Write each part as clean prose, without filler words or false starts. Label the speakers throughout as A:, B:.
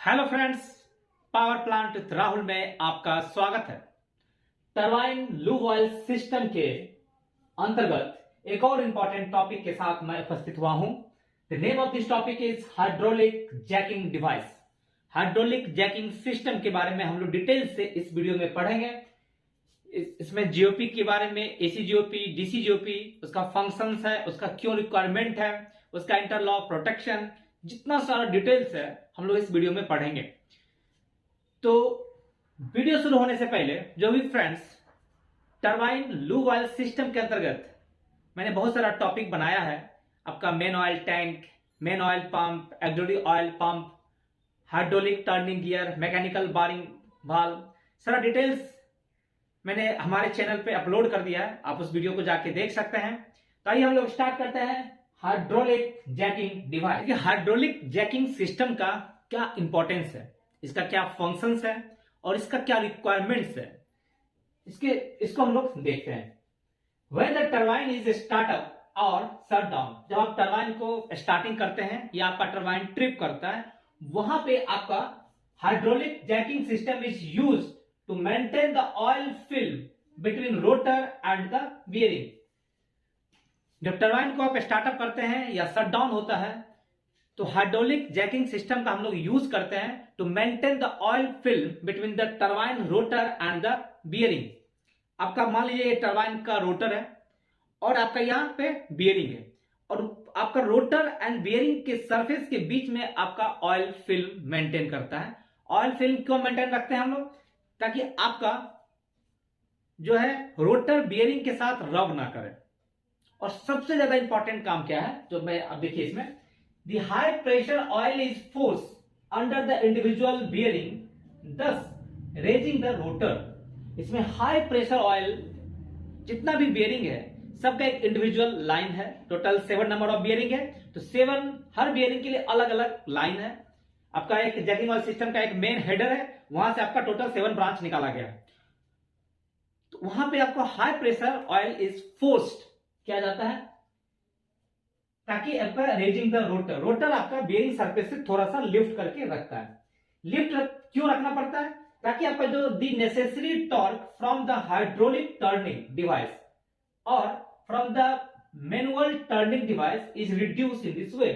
A: Hello friends, power plant with Rahul में आपका स्वागत है। टरबाइन लूब ऑयल सिस्टम के अंतर्गत एक और इंपॉर्टेंट टॉपिक के साथ मैं उपस्थित हुआ हूं। The name of this topic is hydraulic jacking device. Hydraulic jacking system के बारे में हम लोग डिटेल से इस वीडियो में पढ़ेंगे। इसमें जीओपी के बारे में, एसी जीओपी, डीसी जीओपी, उसका फंक्शंस है, उसका क्यों रिक्वायरमेंट है, उसका इंटरलॉक प्रोटेक्शन, जितना सारा डिटेल्स है हम लोग इस वीडियो में पढ़ेंगे। तो वीडियो शुरू होने से पहले जो भी friends, turbine lube oil system के अंतर्गत मैंने बहुत सारा टॉपिक बनाया है। आपका main oil tank, main oil pump, एक्सोडी oil pump, hydraulic turning gear, mechanical barring valve, सारा डिटेल्स मैंने हमारे चैनल पे अपलोड कर दिया है। आप उस वीडियो को जाके देख सकते हैं। तो आइए हम लोग स्टार्ट करते हैं hydraulic jacking device. Hydraulic jacking system का क्या इंपॉर्टेंस है, इसका क्या फंक्शंस है और इसका क्या रिक्वायरमेंट्स है, इसको हम लोग देखते हैं। When the turbine is startup और शट डाउन, जब आप टरबाइन को स्टार्टिंग करते हैं या आपका टरबाइन ट्रिप करता है, वहां पे आपका hydraulic jacking system is use to maintain the oil film between rotor and the bearing. जब टरबाइन को आप स्टार्टअप करते हैं या शट डाउन होता है तो हाइड्रोलिक जैकिंग सिस्टम का हम लोग यूज करते हैं to maintain the oil film between the turbine rotor and the bearing. आपका मान लीजिए टरबाइन का रोटर है और आपका यहां पे बियरिंग है, और आपका रोटर एंड बियरिंग के सरफेस के बीच में आपका ऑयल फिल्म मेंटेन करता है। ऑयल फिल्म क्यों मेंटेन रखते हैं हम लोग? ताकि आपका जो है रोटर बियरिंग के साथ रब ना करे। और सबसे ज्यादा इंपॉर्टेंट काम क्या है, जो मैं अब देखिए इसमें, the high pressure oil is force under the individual bearing, दस रेजिंग द रोटर। इसमें हाई प्रेशर ऑयल, जितना भी बियरिंग है सबका एक इंडिविजुअल लाइन है। टोटल 7 नंबर ऑफ बियरिंग है, तो 7 हर बियरिंग के लिए अलग अलग लाइन है। आपका एक जैकिंग ऑयल सिस्टम का एक मेन हेडर है, वहां से आपका टोटल 7 ब्रांच निकाला गया। तो वहां पे आपको high pressure oil is forced किया जाता है ताकि आपका रेजिंग द रोटर, रोटर आपका बियरिंग सरफेस से थोड़ा सा लिफ्ट करके रखता है। लिफ्ट क्यों रखना पड़ता है? ताकि आपका जो the necessary torque from the hydraulic turning device और from the manual turning device is reduce in this way.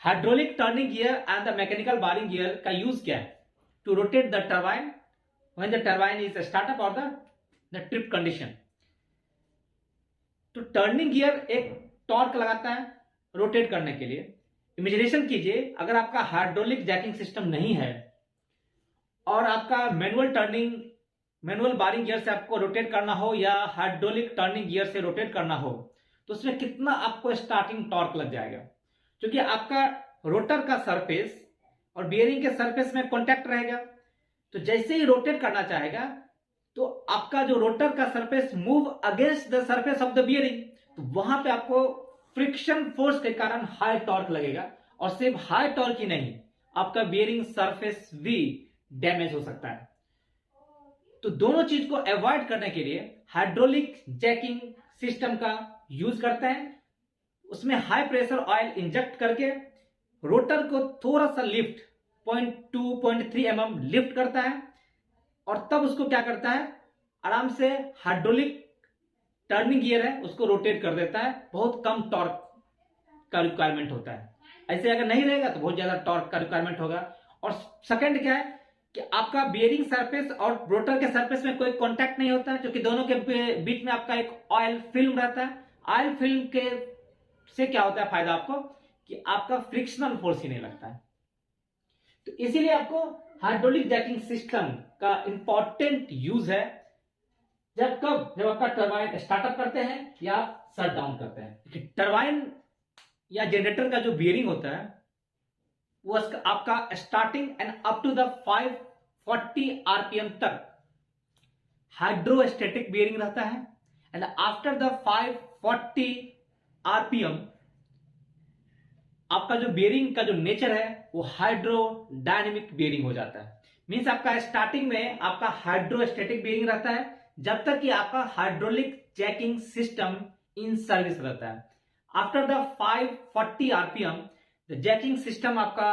A: Hydraulic turning gear and the mechanical barring gear का यूज क्या है? To rotate the turbine when the turbine is startup और the trip condition. तो turning gear एक torque लगाता है rotate करने के लिए। इमेजिनेशन कीजिए, अगर आपका हाइड्रोलिक जैकिंग सिस्टम नहीं है और आपका मैनुअल बारिंग गियर से आपको रोटेट करना हो या हाइड्रोलिक टर्निंग गियर से रोटेट करना हो, तो उसमें कितना आपको स्टार्टिंग टॉर्क लग जाएगा। क्योंकि आपका रोटर का सरफेस और बियरिंग के सरफेस में कॉन्टैक्ट रहेगा, तो जैसे ही रोटेट करना चाहेगा तो आपका जो रोटर का surface move against the surface of the bearing, तो वहां पे आपको फ्रिक्शन फोर्स के कारण हाई टॉर्क लगेगा। और सिर्फ हाई टॉर्क ही नहीं, आपका बियरिंग सरफेस भी डैमेज हो सकता है। तो दोनों चीज को अवॉइड करने के लिए हाइड्रोलिक जैकिंग सिस्टम का यूज करते हैं। उसमें हाई प्रेशर ऑयल इंजेक्ट करके रोटर को थोड़ा सा लिफ्ट 0.2-0.3 mm लिफ्ट करता है, और तब उसको क्या करता है, आराम से हाइड्रोलिक टर्निंग गियर है उसको रोटेट कर देता है। बहुत कम टॉर्क का रिक्वायरमेंट होता है। ऐसे अगर नहीं रहेगा तो बहुत ज्यादा टॉर्क का रिक्वायरमेंट होगा। और सेकंड क्या है कि आपका बियरिंग सरफेस और रोटर के सरफेस में कोई कांटेक्ट नहीं होता है, क्योंकि दोनों के बीच में आपका एक ऑयल फिल्म रहता है। ऑयल फिल्म के से क्या होता है फायदा आपको, कि आपका फ्रिक्शनल फोर्स ही नहीं लगता है। तो इसीलिए आपको हाइड्रोलिक जैकिंग सिस्टम का इंपॉर्टेंट यूज है। जब आपका टरबाइन स्टार्टअप करते हैं या शट डाउन करते हैं। टरबाइन या जनरेटर का जो बियरिंग होता है वो आपका starting and up to the 540 RPM तक हाइड्रोस्टैटिक बियरिंग रहता है, एंड आफ्टर द 540 आरपीएम आपका जो बियरिंग का जो नेचर है वो हाइड्रोडायनेमिक बियरिंग हो जाता है। मींस आपका स्टार्टिंग में आपका हाइड्रोस्टैटिक बियरिंग रहता है जब तक कि आपका hydraulic jacking system in service रहता है। After the 540 RPM the jacking system आपका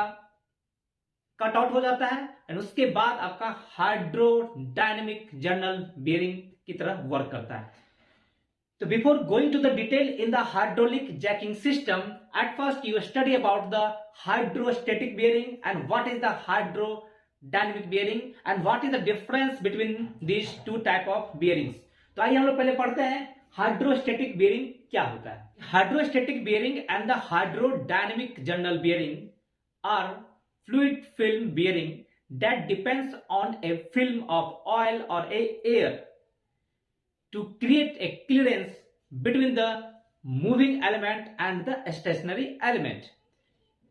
A: कट आउट हो जाता है एंड उसके बाद आपका हाइड्रोडायनेमिक जर्नल बेयरिंग की तरह वर्क करता है। So before going to the detail in the hydraulic jacking system, at first you study about the hydrostatic bearing and what is the hydrodynamic bearing and what is the difference between these two type of bearings. तो आइए हम लोग पहले पढ़ते हैं hydrostatic bearing क्या होता है। Hydrostatic bearing and the hydrodynamic journal bearing are fluid film bearing that depends on a film of oil or air to create a clearance between the moving element and the stationary element.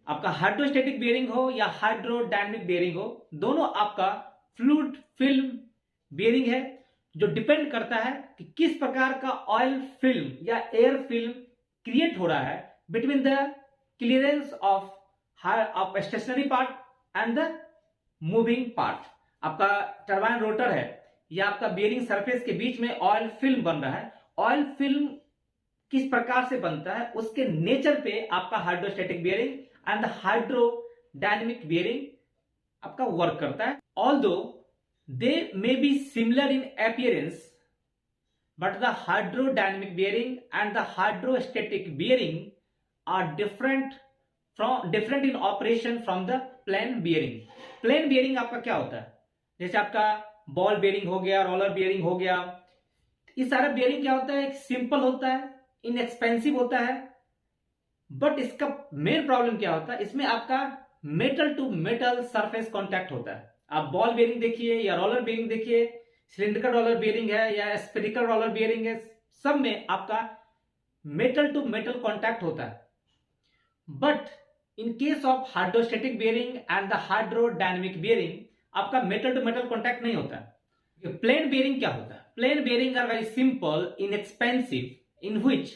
A: आपका hydrostatic bearing हो या hydrodynamic bearing हो, दोनों आपका fluid film bearing है जो depend करता है कि किस प्रकार का ऑयल फिल्म या एयर फिल्म क्रिएट हो रहा है between the clearance of stationary part and the moving part. आपका टरबाइन रोटर है या आपका बेयरिंग सरफेस के बीच में ऑयल फिल्म बन रहा है। ऑयल फिल्म किस प्रकार से बनता है उसके नेचर पे आपका hydrostatic bearing and hydrodynamic bearing आपका वर्क करता है। Although they may be similar in appearance but the hydrodynamic bearing and the hydrostatic bearing are different in operation from the plain bearing. Plain bearing आपका क्या होता है, जैसे आपका ball bearing हो गया, रोलर बेयरिंग हो गया, ये सारा बेयरिंग क्या होता है, एक सिंपल होता है, इनएक्सपेंसिव होता है, बट इसका मेन प्रॉब्लम क्या होता है, इसमें आपका metal to metal surface contact होता है। आप बॉल बेयरिंग देखिए या रोलर बेयरिंग देखिए, सिलिंड्रिकल रोलर बेयरिंग है या स्फेरिकल रोलर बेयरिंग है, सब में आपका मेटल टू मेटल कांटेक्ट होता है। But in case of hydrostatic bearing and the hydrodynamic bearing आपका मेटल टू मेटल कॉन्टैक्ट नहीं होता है। प्लेन बेयरिंग क्या होता है? Plain bearing are very simple, inexpensive, in which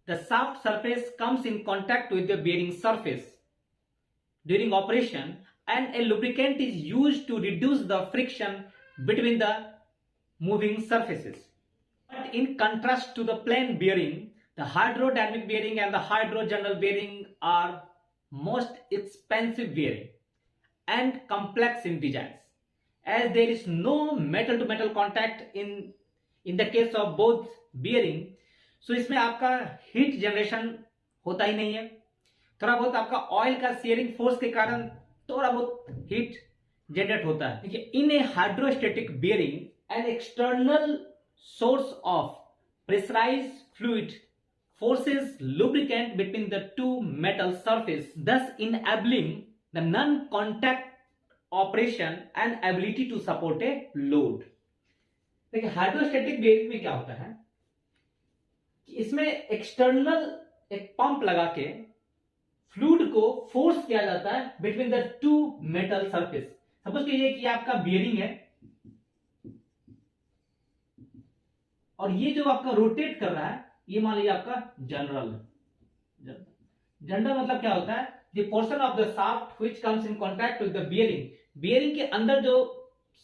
A: the shaft surface comes in contact with the bearing surface during operation and a lubricant is used to reduce the friction between the moving surfaces. But in contrast to the plain bearing, the hydrodynamic bearing and the hydrogeneral bearing are most expensive bearing and complex in designs, as there is no metal to metal contact in the case of both bearing. So इसमें आपका heat generation होता ही नहीं है, थोड़ा बहुत आपका oil का sharing force के कारण थोड़ा बहुत हीट जनरेट होता है। देखिए, in a hydrostatic bearing an external source of pressurized fluid forces lubricant between the two metal surface, thus enabling the non-contact operation and ability to support a load. देखिए, hydrostatic bearing में क्या होता है कि इसमें एक्सटर्नल एक pump लगा के फ्लूइड को फोर्स किया जाता है between the two metal surface. Suppose कीजिए कि आपका बेयरिंग है और ये जो आपका रोटेट कर रहा है, ये मान लीजिए आपका जनरल है। जनरल मतलब क्या होता है, the portion of the shaft which comes in contact with the bearing. Bearing के अंदर जो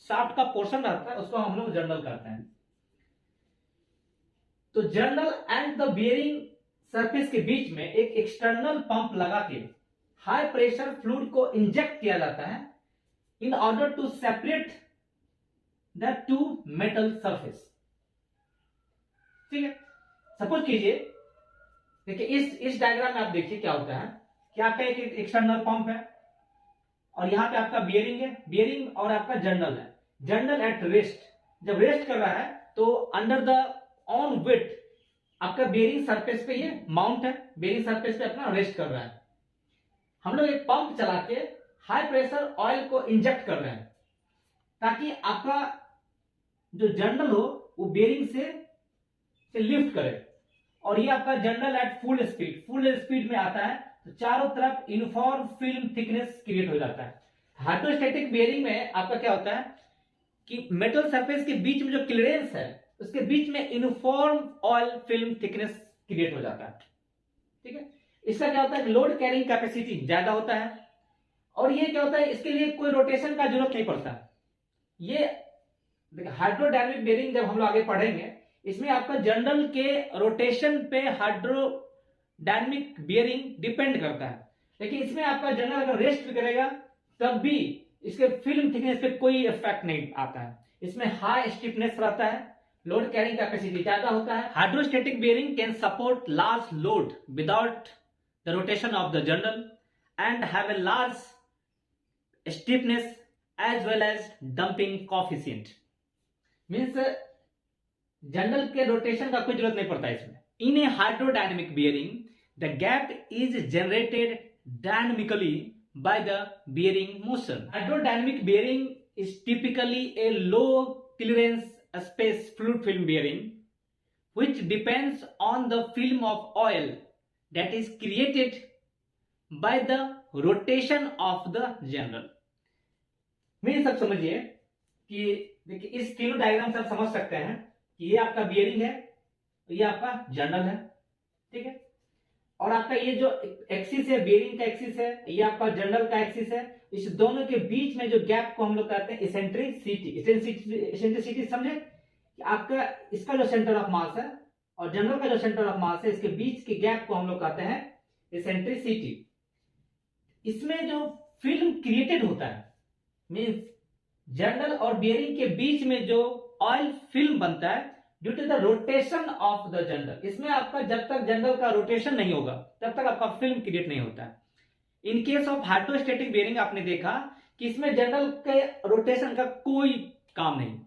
A: शाफ्ट का पोर्शन रहता है उसको हम लोग जनरल कहते हैं। तो journal and the bearing surface के बीच में एक एक्सटर्नल पंप लगा के हाई प्रेशर फ्लूइड को इंजेक्ट किया जाता है in order to separate the two metal surface. ठीक है, सपोज कीजिए, देखिए इस डायग्राम में आप देखिए क्या होता है कि आपका एक एक्सटर्नल पंप है और यहां पे आपका बियरिंग है, बियरिंग और आपका जर्नल है। जर्नल एट रेस्ट, जब रेस्ट कर रहा है तो अंडर द ऑन वेट आपका बियरिंग सरफेस पे ये माउंट है, बियरिंग सरफेस पे अपना रेस्ट कर रहा है। हम लोग एक पंप चला के हाई प्रेशर ऑयल को इंजेक्ट कर रहे हैं ताकि आपका जो जर्नल हो वो बियरिंग से लिफ्ट करे, और ये आपका जर्नल एट फुल स्पीड में आता है तो चारों तरफ यूनिफॉर्म फिल्म थिकनेस क्रिएट हो जाता है। हाइड्रोस्टेटिक बेयरिंग में आपका क्या होता है कि मेटल सरफेस के बीच में जो क्लियरेंस है उसके बीच में uniform oil film thickness create हो जाता है। ठीक है, इसका क्या होता है, लोड कैरिंग कैपेसिटी ज्यादा होता है, और ये क्या होता है, इसके लिए कोई रोटेशन का जरूरत नहीं पड़ता। ये हाइड्रोडायनेमिक बेयरिंग जब हम लोग आगे पढ़ेंगे, इसमें आपका जर्नल के रोटेशन पे हाइड्रोडायनेमिक बेयरिंग डिपेंड करता है, लेकिन इसमें आपका जर्नल अगर रेस्ट भी करेगा तब भी इसके फिल्म थिकनेस पे कोई इफेक्ट नहीं आता है। इसमें हाई स्टिफनेस रहता है, लोड कैरिंग कैपेसिटी ज्यादा होता है। Hydrostatic bearing can support large load without the rotation of the journal and have a large stiffness as well as damping coefficient. Means journal के रोटेशन का कोई जरूरत नहीं पड़ता इसमें। In a hydrodynamic bearing the gap is generated dynamically by the bearing motion. Hydrodynamic bearing is typically a low clearance space fluid film bearing which depends on the film of oil that is created by the rotation of the journal. मेरी सब समझिए कि देखिए इस तीनों diagram से आप समझ सकते हैं कि ये आपका बियरिंग है, ये आपका जर्नल है, ठीक है, और आपका ये जो एक्सिस है बियरिंग का एक्सिस है, ये आपका जर्नल का एक्सिस है। इस दोनों के बीच में जो गैप को हम लोग कहते हैं इसेंट्रिसिटी। इसेंट्रिसिटी समझे कि आपका इसका जो सेंटर ऑफ मास है और जर्नल का जो सेंटर ऑफ मास है, इसके बीच के गैप को हम लोग कहते हैं इसेंट्रिसिटी। इसमें जो फिल्म क्रिएटेड होता है, मींस जर्नल और बियरिंग के बीच में जो ऑयल फिल्म बनता है due to the rotation of the journal. इसमें आपका जब तक जर्नल का रोटेशन नहीं होगा तब तक आपका फिल्म क्रिएट नहीं होता है। इन केस ऑफ हाइड्रोस्टेटिक बेयरिंग आपने देखा कि इसमें जर्नल के रोटेशन का कोई काम नहीं।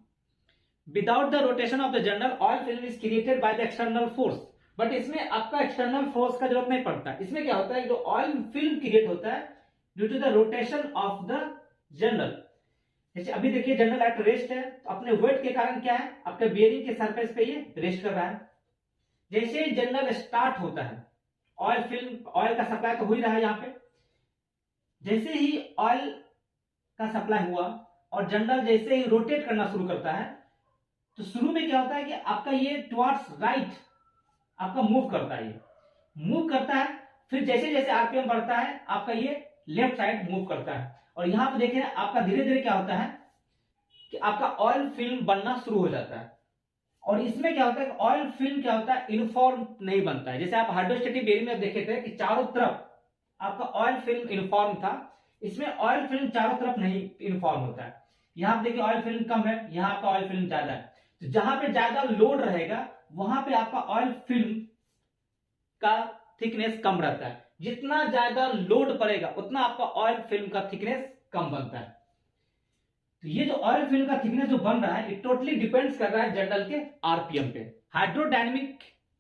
A: Without the rotation of the journal oil film is created by the external force, but इसमें आपका एक्सटर्नल फोर्स का जरूरत नहीं पड़ता। इसमें क्या होता है, जो ऑयल फिल्म क्रिएट होता है due to the rotation of the journal. जैसे अभी देखिए जर्नल एट रेस्ट है, तो अपने वेट के कारण क्या है, आपके बियरिंग के सरफेस पे ये रेस्ट कर रहा है। जैसे ही जर्नल स्टार्ट होता है, ऑयल फिल्म, ऑयल का सप्लाई तो हो ही रहा है यहाँ पे। जैसे ही ऑयल का सप्लाई हुआ और जर्नल जैसे ही रोटेट करना शुरू करता है, तो शुरू में क्या होता है कि आपका ये टुवर्ड्स राइट आपका मूव करता है, ये मूव करता है। फिर जैसे जैसे आरपीएम बढ़ता है आपका ये लेफ्ट साइड मूव करता है, और यहां पे देखें आपका धीरे धीरे क्या होता है कि आपका ऑयल फिल्म बनना शुरू हो जाता है। और इसमें क्या होता है, ऑयल फिल्म क्या होता है, यूनिफॉर्म नहीं बनता है। जैसे आप हाइड्रोस्टेटिक बेयरिंग में देखे थे कि चारों तरफ आपका ऑयल फिल्म यूनिफॉर्म था, इसमें ऑयल फिल्म चारों तरफ नहीं यूनिफॉर्म होता है। यहां पे देखिए ऑयल फिल्म कम है, यहां आपका ऑयल फिल्म ज्यादा है। तो जहां पे ज्यादा लोड रहेगा वहां पे आपका ऑयल फिल्म का थिकनेस कम रहता है। जितना ज्यादा लोड पड़ेगा उतना आपका ऑयल फिल्म का थिकनेस कम बनता है। तो ये जो ऑयल फिल्म का थिकनेस जो बन रहा है, इट टोटली डिपेंड्स कर रहा है जर्नल के आरपीएम पे। Hydrodynamic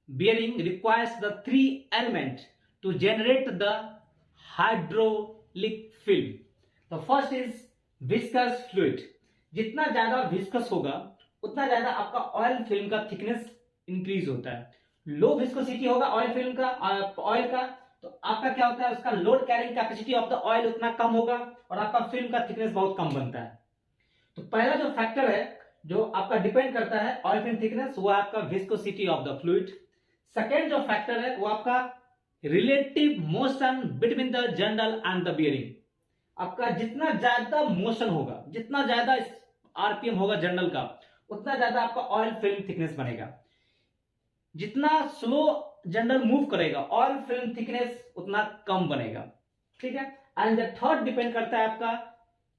A: bearing requires the three element to generate the hydraulic film. The first is viscous fluid. जितना ज्यादा विस्कस होगा उतना ज्यादा आपका ऑयल फिल्म का थिकनेस इंक्रीज होता है। लो विस्कोसिटी होगा ऑयल फिल्म का, ऑयल का, तो आपका क्या होता है, उसका load carrying capacity of the oil उतना कम होगा और आपका फिल्म का थिकनेस बहुत कम बनता है। तो पहला जो फैक्टर है जो आपका डिपेंड करता है ऑयल फिल्म थिकनेस, वो आपका viscosity of the fluid. Second जो फैक्टर है वो आपका relative motion between the journal and the bearing. आपका जितना ज्यादा मोशन होगा, जितना ज्यादा आरपीएम होगा जर्नल का, उतना ज्यादा आपका ऑयल फिल्म थिकनेस बनेगा। जितना स्लो जर्नल मूव करेगा ऑयल फिल्म थिकनेस उतना कम बनेगा, ठीक है। एंड द थर्ड डिपेंड करता है आपका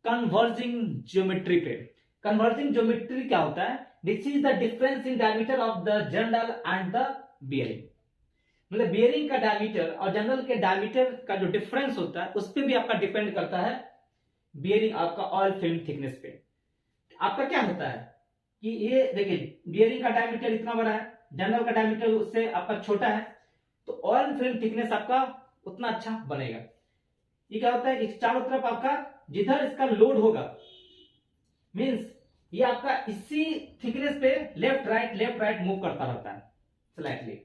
A: कन्वर्जिंग ज्योमेट्री पे। कन्वर्जिंग ज्योमेट्री क्या होता है, this is the difference in diameter of the journal and the bearing. मतलब बियरिंग का डायमीटर और जर्नल के डायमीटर का जो डिफरेंस होता है उस पर भी आपका डिपेंड करता है बियरिंग, आपका ऑयल फिल्म थिकनेस पे। आपका क्या होता है कि ये देखिए बियरिंग का डायमीटर इतना बड़ा है, जर्नल का डायमीटर उससे आपका छोटा है, तो ऑयल फिल्म थिकनेस आपका उतना अच्छा बनेगा। ये क्या होता है कि चारों तरफ आपका जिधर इसका लोड होगा, मींस ये आपका इसी थिकनेस पे लेफ्ट राइट मूव करता रहता है स्लाइटली।